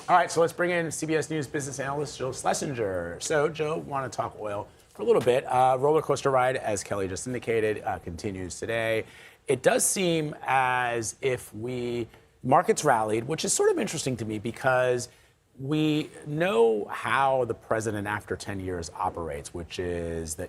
All right, so let's bring in CBS News business analyst Jill Schlesinger. So, Jill, want to talk oil for a little bit. Roller coaster ride, as Kelly just indicated, continues today. It does seem as if markets rallied, which is sort of interesting to me because we know how the president after 10 years operates, which is that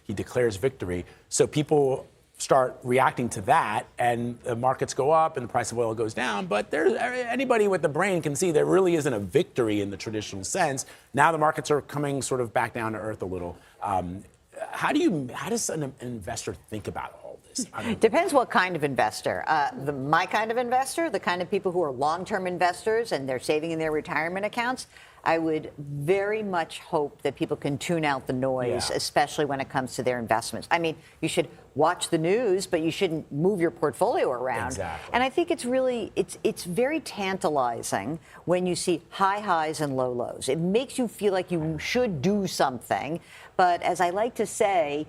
he declares victory. So people start reacting to that, and the markets go up and the price of oil goes down. But anybody with the brain can see there really isn't a victory in the traditional sense. Now the markets are coming sort of back down to earth a little. How does an investor think about all this? Depends what kind of investor. My kind of investor, the kind of people who are long-term investors and they're saving in their retirement accounts, I would very much hope that people can tune out the noise, especially when it comes to their investments. I mean, you should watch the news, but you shouldn't move your portfolio around. Exactly. And I think it's very tantalizing when you see high highs and low lows. It makes you feel like you should do something. But as I like to say,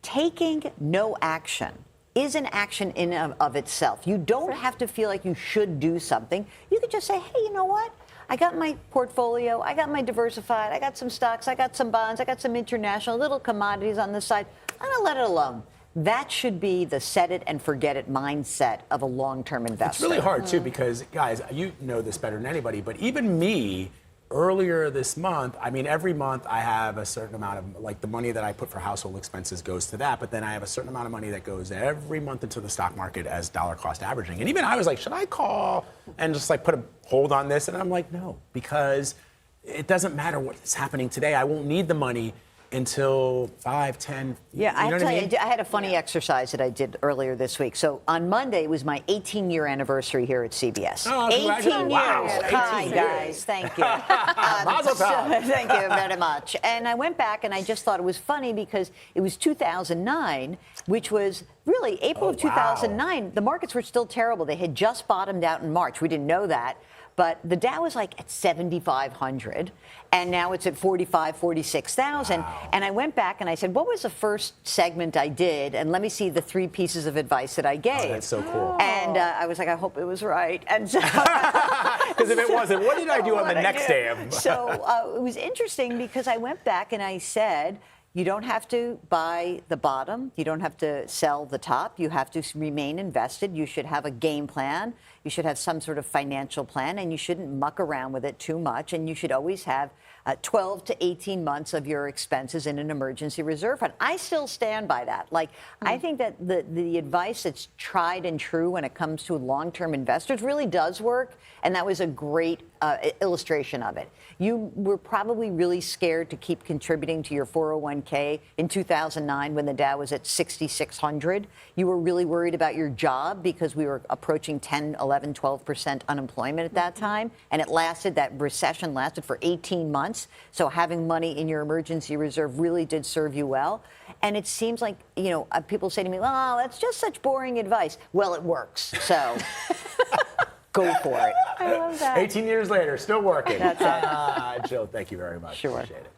taking no action is an action in and of itself. You don't have to feel like you should do something. You could just say, hey, you know what? I got my portfolio, I got my diversified, I got some stocks, I got some bonds, I got some international, little commodities on the side. I'm going to let it alone. That should be the set it and forget it mindset of a long-term investor. It's really hard, too, because, guys, you know this better than anybody, but even me, earlier this month, I mean, every month I have a certain amount of, like, the money that I put for household expenses goes to that, but then I have a certain amount of money that goes every month into the stock market as dollar cost averaging. And even I was like, should I call and just, like, put a hold on this? And I'm like, no, because it doesn't matter what's happening today. I won't need the money until 5, 10. Yeah, I have to tell you, I had a funny Yeah. exercise that I did earlier this week. So on Monday was my 18-year anniversary here at CBS. Oh, 18 congratulations. years. Wow, Hi, 18 guys. years. Thank you. Mazel tov. Thank you very much. And I went back and I just thought it was funny because it was 2009, which was really April of 2009. The markets were still terrible. They had just bottomed out in March. We didn't know that. But the Dow was like at 7,500, and now it's at 45, 46,000. Wow. And I went back and I said, what was the first segment I did? And let me see the 3 pieces of advice that I gave. Oh, that's so cool. And I was like, I hope it was right. And so, Because if it wasn't, what did I do on the next day of? So it was interesting because I went back and I said, you don't have to buy the bottom. You don't have to sell the top. You have to remain invested. You should have a game plan. You should have some sort of financial plan, and you shouldn't muck around with it too much. And you should always have 12 to 18 months of your expenses in an emergency reserve fund. I still stand by that. Like, I think that the advice that's tried and true when it comes to long-term investors really does work. And that was a great illustration of it. You were probably really scared to keep contributing to your 401k in 2009 when the Dow was at 6,600. You were really worried about your job because we were approaching 10, 11, 12% unemployment at that time. And that recession lasted for 18 months. So having money in your emergency reserve really did serve you well. And it seems like, people say to me, well, that's just such boring advice. Well, it works. So go for it. I love that. 18 years later, still working. That's it. Jill, thank you very much. Sure. Appreciate it.